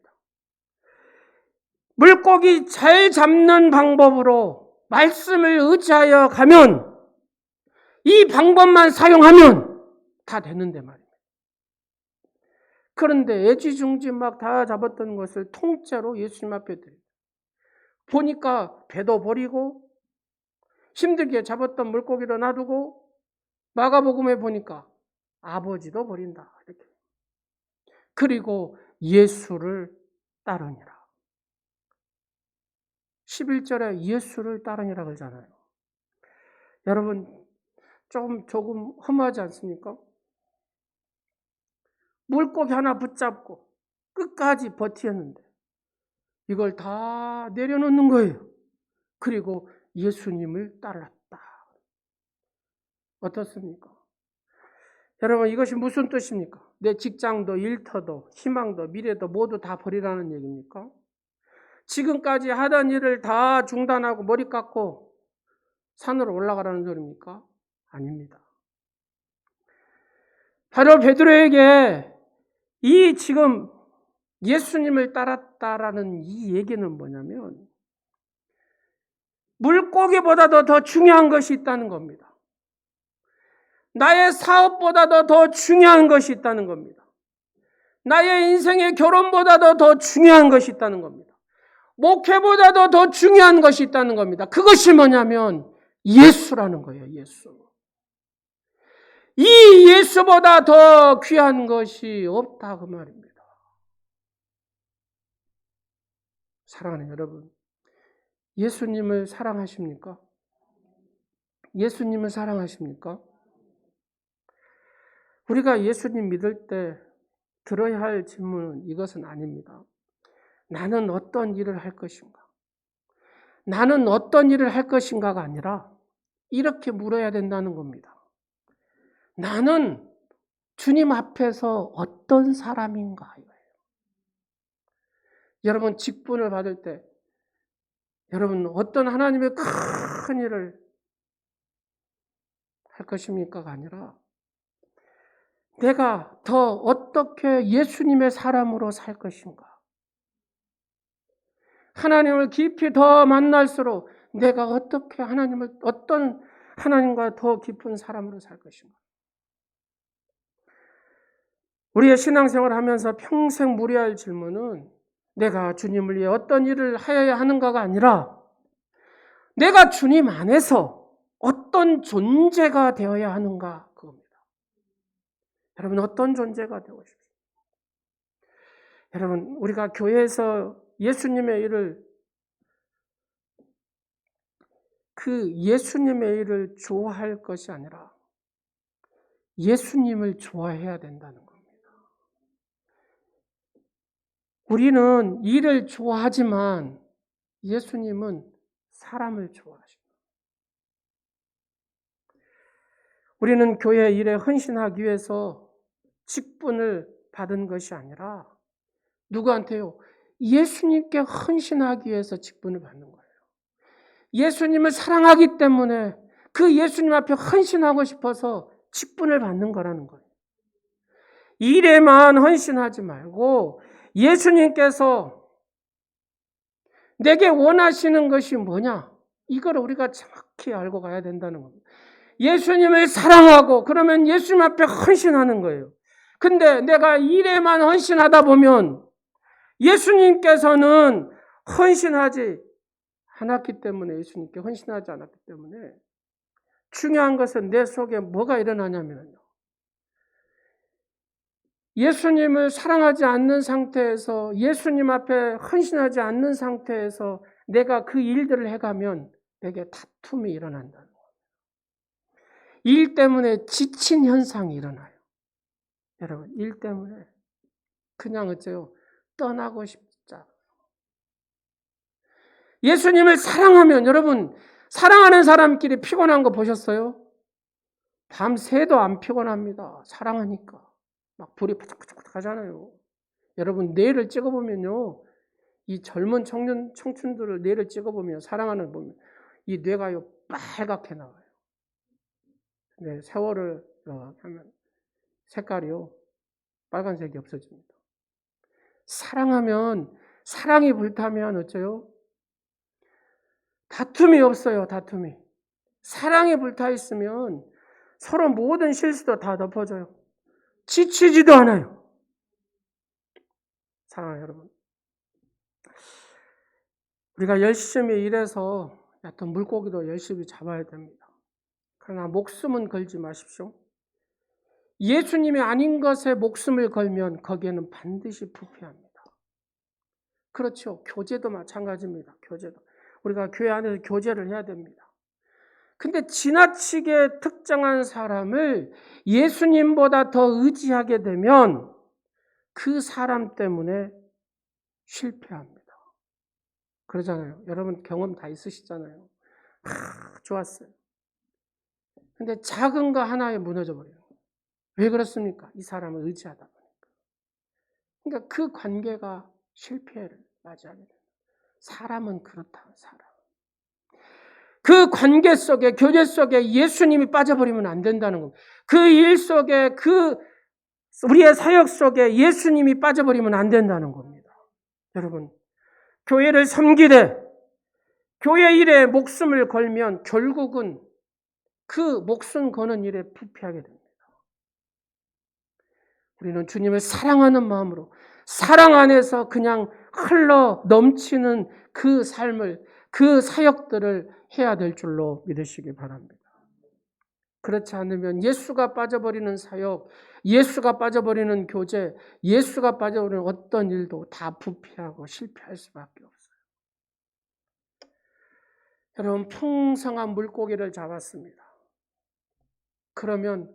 물고기 잘 잡는 방법으로 말씀을 의지하여 가면, 이 방법만 사용하면 다 되는데 말입니다. 그런데 애지중지 막 다 잡았던 것을 통째로 예수님 앞에 드려요. 보니까 배도 버리고 힘들게 잡았던 물고기를 놔두고 마가복음에 보니까 아버지도 버린다. 이렇게. 그리고 예수를 따르니라. 11절에 예수를 따르니라 그러잖아요. 여러분 조금 허무하지 않습니까? 물고기 하나 붙잡고 끝까지 버티었는데 이걸 다 내려놓는 거예요. 그리고 예수님을 따랐다. 어떻습니까? 여러분 이것이 무슨 뜻입니까? 내 직장도 일터도 희망도 미래도 모두 다 버리라는 얘기입니까? 지금까지 하던 일을 다 중단하고 머리 깎고 산으로 올라가라는 소리입니까? 아닙니다. 바로 베드로에게 이 지금 예수님을 따랐다라는 이 얘기는 뭐냐면 물고기보다도 더 중요한 것이 있다는 겁니다. 나의 사업보다도 더 중요한 것이 있다는 겁니다. 나의 인생의 결혼보다도 더 중요한 것이 있다는 겁니다. 목회보다도 더 중요한 것이 있다는 겁니다. 그것이 뭐냐면 예수라는 거예요. 예수. 이 예수보다 더 귀한 것이 없다 그 말입니다. 사랑하는 여러분, 예수님을 사랑하십니까? 예수님을 사랑하십니까? 우리가 예수님 믿을 때 들어야 할 질문은 이것은 아닙니다. 나는 어떤 일을 할 것인가? 나는 어떤 일을 할 것인가가 아니라 이렇게 물어야 된다는 겁니다. 나는 주님 앞에서 어떤 사람인가? 여러분 직분을 받을 때 여러분 어떤 하나님의 큰 일을 할 것입니까가 아니라 내가 더 어떻게 예수님의 사람으로 살 것인가? 하나님을 깊이 더 만날수록 내가 어떻게 어떤 하나님과 더 깊은 사람으로 살 것인가? 우리의 신앙생활을 하면서 평생 물어야 할 질문은 내가 주님을 위해 어떤 일을 하여야 하는가가 아니라 내가 주님 안에서 어떤 존재가 되어야 하는가 그겁니다. 여러분 어떤 존재가 되고 싶습니까? 여러분 우리가 교회에서 예수님의 일을 좋아할 것이 아니라 예수님을 좋아해야 된다는 겁니다. 우리는 일을 좋아하지만 예수님은 사람을 좋아하십니다. 우리는 교회 일에 헌신하기 위해서 직분을 받은 것이 아니라 누구한테요? 예수님께 헌신하기 위해서 직분을 받는 거예요. 예수님을 사랑하기 때문에 그 예수님 앞에 헌신하고 싶어서 직분을 받는 거라는 거예요. 일에만 헌신하지 말고 예수님께서 내게 원하시는 것이 뭐냐? 이걸 우리가 정확히 알고 가야 된다는 겁니다. 예수님을 사랑하고 그러면 예수님 앞에 헌신하는 거예요. 근데 내가 일에만 헌신하다 보면 예수님께서는 헌신하지 않았기 때문에 예수님께 헌신하지 않았기 때문에 중요한 것은 내 속에 뭐가 일어나냐면요. 예수님을 사랑하지 않는 상태에서 예수님 앞에 헌신하지 않는 상태에서 내가 그 일들을 해가면 내게 다툼이 일어난다는 거예요. 일 때문에 지친 현상이 일어나요. 여러분 일 때문에 그냥 어째요? 떠나고 싶자. 예수님을 사랑하면 여러분 사랑하는 사람끼리 피곤한 거 보셨어요? 밤새도 안 피곤합니다. 사랑하니까. 막 불이 푸석푸석 하잖아요. 여러분 뇌를 찍어보면요. 이 젊은 청춘들을 뇌를 찍어보면 사랑하는 보면 이 뇌가요 빨갛게 나와요. 네, 세월을 하면 색깔이요 빨간색이 없어집니다. 사랑하면, 사랑이 불타면 어째요? 다툼이 없어요. 다툼이. 사랑이 불타 있으면 서로 모든 실수도 다 덮어져요. 지치지도 않아요. 사랑하는 여러분, 우리가 열심히 일해서 얕은 물고기도 열심히 잡아야 됩니다. 그러나 목숨은 걸지 마십시오. 예수님이 아닌 것에 목숨을 걸면 거기에는 반드시 부패합니다. 그렇죠. 교제도 마찬가지입니다. 교제도. 우리가 교회 안에서 교제를 해야 됩니다. 근데 지나치게 특정한 사람을 예수님보다 더 의지하게 되면 그 사람 때문에 실패합니다. 그러잖아요. 여러분 경험 다 있으시잖아요. 좋았어요. 근데 작은 거 하나에 무너져 버려요. 왜 그렇습니까? 이 사람을 의지하다 보니까. 그러니까 그 관계가 실패를 맞이하게 됩니다. 사람은 그렇다. 사람. 그 관계 속에, 교제 속에 예수님이 빠져버리면 안 된다는 겁니다. 그 일 속에, 우리의 사역 속에 예수님이 빠져버리면 안 된다는 겁니다. 여러분, 교회를 섬기되 교회 일에 목숨을 걸면 결국은 그 목숨 거는 일에 부패하게 됩니다. 우리는 주님을 사랑하는 마음으로 사랑 안에서 그냥 흘러 넘치는 그 삶을, 그 사역들을 해야 될 줄로 믿으시기 바랍니다. 그렇지 않으면 예수가 빠져버리는 사역, 예수가 빠져버리는 교제, 예수가 빠져버리는 어떤 일도 다 부패하고 실패할 수밖에 없어요. 여러분, 풍성한 물고기를 잡았습니다. 그러면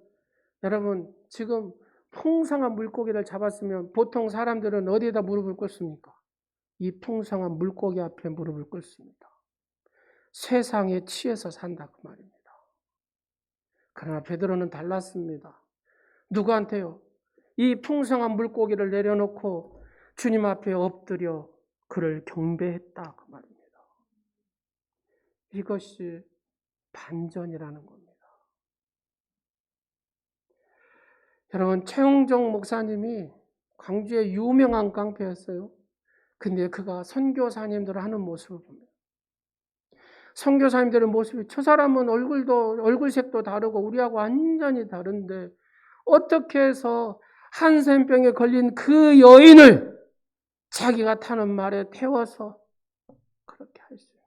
여러분 지금 풍성한 물고기를 잡았으면 보통 사람들은 어디에다 무릎을 꿇습니까? 이 풍성한 물고기 앞에 무릎을 꿇습니다. 세상에 치여서 산다 그 말입니다. 그러나 베드로는 달랐습니다. 누구한테요? 이 풍성한 물고기를 내려놓고 주님 앞에 엎드려 그를 경배했다 그 말입니다. 이것이 반전이라는 겁니다. 여러분, 최홍정 목사님이 광주의 유명한 깡패였어요. 근데 그가 선교사님들 하는 모습을 봅니다. 선교사님들의 모습이, 저 사람은 얼굴색도 다르고 우리하고 완전히 다른데 어떻게 해서 한센병에 걸린 그 여인을 자기가 타는 말에 태워서 그렇게 할 수 있는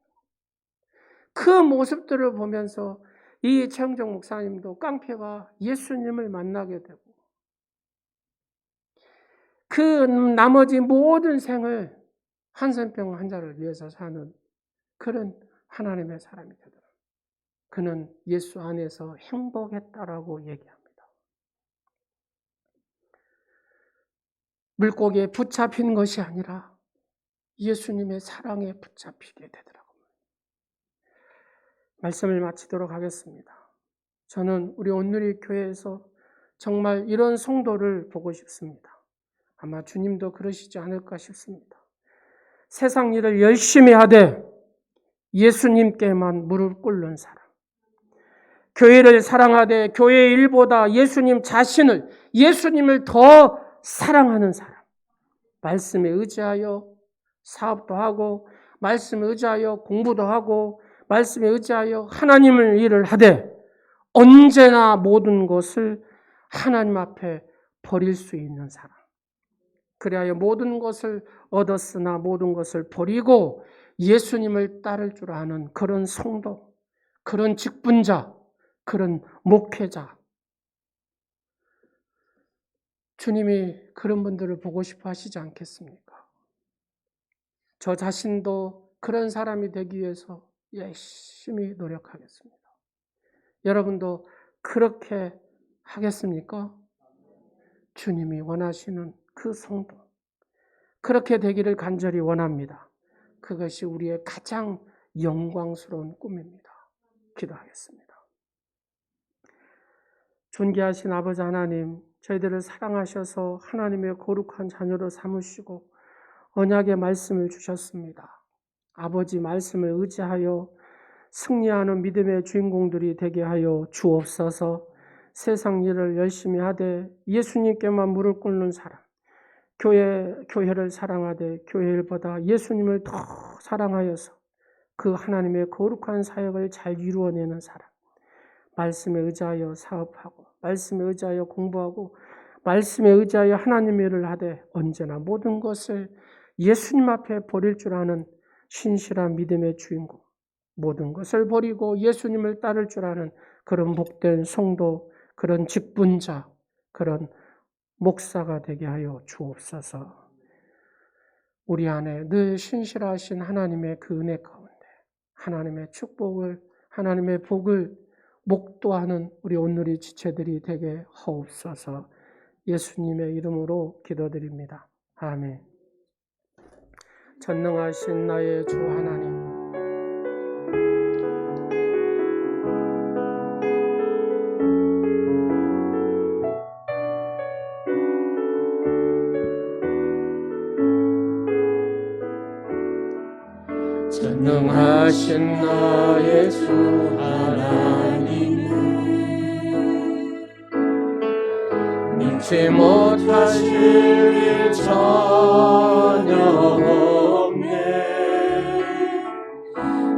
그 모습들을 보면서 이 최홍정 목사님도 깡패가 예수님을 만나게 되고 그 나머지 모든 생을 한센병 환자를 위해서 사는 그런 하나님의 사람이 되더라. 그는 예수 안에서 행복했다라고 얘기합니다. 물고기에 붙잡힌 것이 아니라 예수님의 사랑에 붙잡히게 되더라고요. 말씀을 마치도록 하겠습니다. 저는 우리 온누리 교회에서 정말 이런 성도를 보고 싶습니다. 아마 주님도 그러시지 않을까 싶습니다. 세상 일을 열심히 하되 예수님께만 무릎 꿇는 사람. 교회를 사랑하되 교회의 일보다 예수님 자신을, 예수님을 더 사랑하는 사람. 말씀에 의지하여 사업도 하고, 말씀에 의지하여 공부도 하고, 말씀에 의지하여 하나님을 일을 하되 언제나 모든 것을 하나님 앞에 버릴 수 있는 사람. 그리하여 모든 것을 얻었으나 모든 것을 버리고 예수님을 따를 줄 아는 그런 성도, 그런 직분자, 그런 목회자. 주님이 그런 분들을 보고 싶어 하시지 않겠습니까? 저 자신도 그런 사람이 되기 위해서 열심히 노력하겠습니다. 여러분도 그렇게 하겠습니까? 주님이 원하시는 그 성도, 그렇게 되기를 간절히 원합니다. 그것이 우리의 가장 영광스러운 꿈입니다. 기도하겠습니다. 존귀하신 아버지 하나님, 저희들을 사랑하셔서 하나님의 거룩한 자녀로 삼으시고 언약의 말씀을 주셨습니다. 아버지 말씀을 의지하여 승리하는 믿음의 주인공들이 되게 하여 주옵소서. 세상 일을 열심히 하되 예수님께만 무릎 꿇는 사람, 교회를 사랑하되 교회 일보다 예수님을 더 사랑하여서 그 하나님의 거룩한 사역을 잘 이루어내는 사람, 말씀에 의지하여 사업하고 말씀에 의지하여 공부하고 말씀에 의지하여 하나님의 일을 하되 언제나 모든 것을 예수님 앞에 버릴 줄 아는 신실한 믿음의 주인공, 모든 것을 버리고 예수님을 따를 줄 아는 그런 복된 성도, 그런 직분자, 그런 목사가 되게 하여 주옵소서. 우리 안에 늘 신실하신 하나님의 그 은혜 가운데 하나님의 축복을, 하나님의 복을 목도하는 우리 온누리 지체들이 되게 하옵소서. 예수님의 이름으로 기도드립니다. 아멘. 전능하신 나의 주 하나님, 전능하신 나의 주 하나님은 능치 못하실 일 전혀 없네.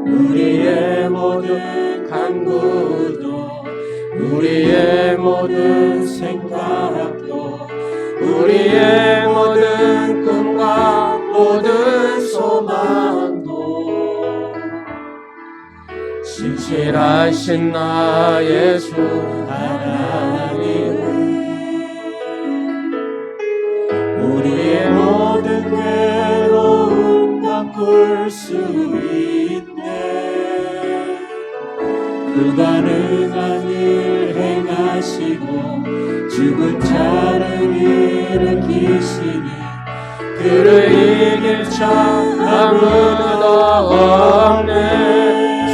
우리의 모든 간구도, 우리의 모든 생각도, 우리의 모든 꿈과 모든 소망도 신실하신 나의 주 하나님은 우리의 모든 괴로움 바꿀 수 있네. 불가능한 일 행하시고 죽은 자를 일으키시니 그를 이길 자 아무도 없네.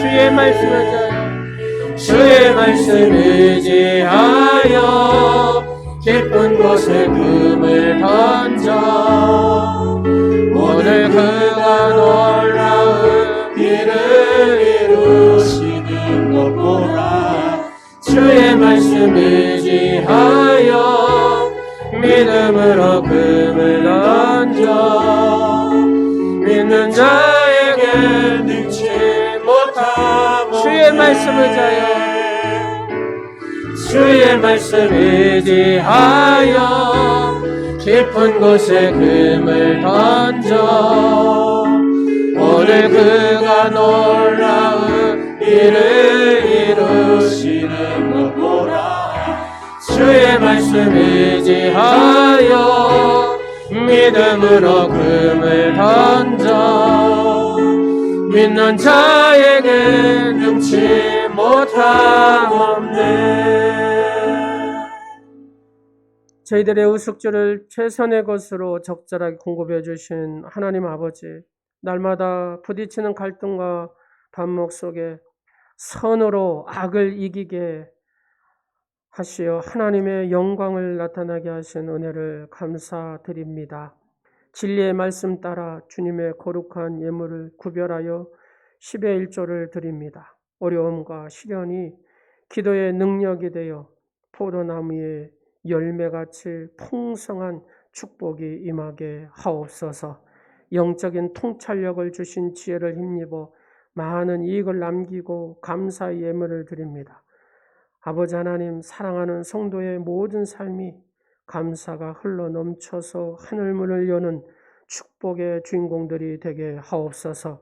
주의 말씀 의지하여, 주의 말씀 의지하여 깊은 곳에 금을 던져 오늘 그가 놀라운 일을 이루시는 것 보라. 주의 말씀 의지하여 믿음으로 금을 던져 믿는 자에게 능치 못함. 주의 말씀 의지하여, 주의 말씀 의지하여 깊은 곳에 금을 던져 오늘 그가 놀라운 일을 이루시는 것 보라. 주의 말씀 의지하여 믿음으로 금을 던져 믿는 자에게 능치 못함 없네. 저희들의 우습주를 최선의 것으로 적절하게 공급해 주신 하나님 아버지, 날마다 부딪히는 갈등과 반목 속에 선으로 악을 이기게 하시어 하나님의 영광을 나타나게 하신 은혜를 감사드립니다. 진리의 말씀 따라 주님의 거룩한 예물을 구별하여 10의 1조를 드립니다. 어려움과 시련이 기도의 능력이 되어 포도나무의 열매같이 풍성한 축복이 임하게 하옵소서. 영적인 통찰력을 주신 지혜를 힘입어 많은 이익을 남기고 감사의 예물을 드립니다. 아버지 하나님, 사랑하는 성도의 모든 삶이 감사가 흘러 넘쳐서 하늘문을 여는 축복의 주인공들이 되게 하옵소서.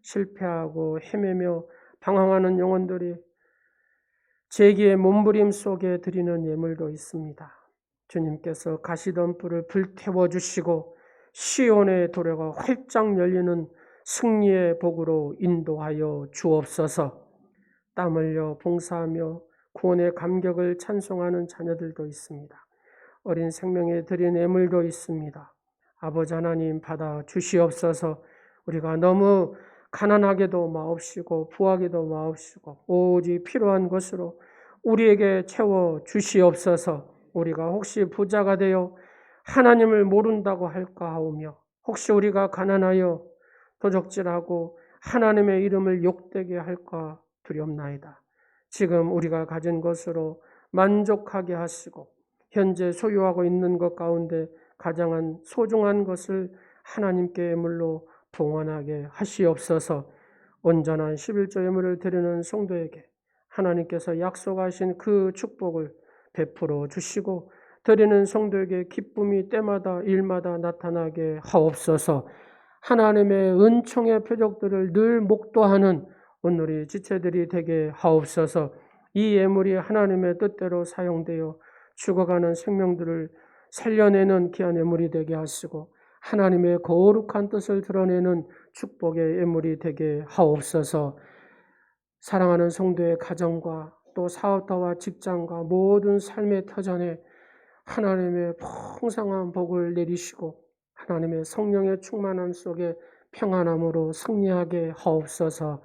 실패하고 헤매며 방황하는 영혼들이 제기의 몸부림 속에 드리는 예물도 있습니다. 주님께서 가시던 뿔을 불태워 주시고 시온의 도래가 활짝 열리는 승리의 복으로 인도하여 주옵소서. 땀 흘려 봉사하며 구원의 감격을 찬송하는 자녀들도 있습니다. 어린 생명에 드린 예물도 있습니다. 아버지 하나님, 받아 주시옵소서. 우리가 너무 가난하게도 마옵시고 부하게도 마옵시고 오직 필요한 것으로 우리에게 채워 주시옵소서. 우리가 혹시 부자가 되어 하나님을 모른다고 할까 하오며 혹시 우리가 가난하여 도적질하고 하나님의 이름을 욕되게 할까 두렵나이다. 지금 우리가 가진 것으로 만족하게 하시고 현재 소유하고 있는 것 가운데 가장 소중한 것을 하나님께 예물로 봉헌하게 하시옵소서. 온전한 11조 예물을 드리는 성도에게 하나님께서 약속하신 그 축복을 베풀어 주시고 드리는 성도에게 기쁨이 때마다 일마다 나타나게 하옵소서. 하나님의 은총의 표적들을 늘 목도하는 오늘의 지체들이 되게 하옵소서. 이 예물이 하나님의 뜻대로 사용되어 죽어가는 생명들을 살려내는 귀한 예물이 되게 하시고 하나님의 거룩한 뜻을 드러내는 축복의 예물이 되게 하옵소서. 사랑하는 성도의 가정과 또 사업다와 직장과 모든 삶의 터전에 하나님의 풍성한 복을 내리시고 하나님의 성령의 충만함 속에 평안함으로 승리하게 하옵소서.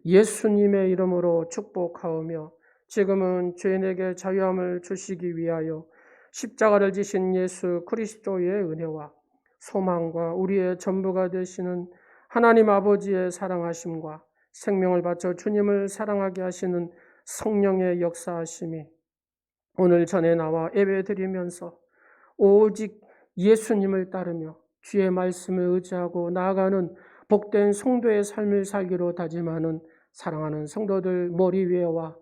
예수님의 이름으로 축복하오며 지금은 죄인에게 자유함을 주시기 위하여 십자가를 지신 예수 그리스도의 은혜와 소망과 우리의 전부가 되시는 하나님 아버지의 사랑하심과 생명을 바쳐 주님을 사랑하게 하시는 성령의 역사하심이 오늘 전에 나와 예배드리면서 오직 예수님을 따르며 주의 말씀을 의지하고 나아가는 복된 성도의 삶을 살기로 다짐하는 사랑하는 성도들 머리 위에와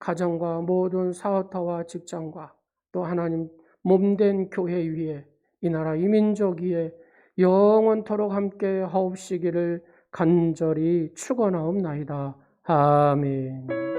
가정과 모든 사업터와 직장과 또 하나님 몸된 교회 위에 이 나라 이 민족 위에 영원토록 함께 하옵시기를 간절히 축원하옵나이다. 아멘.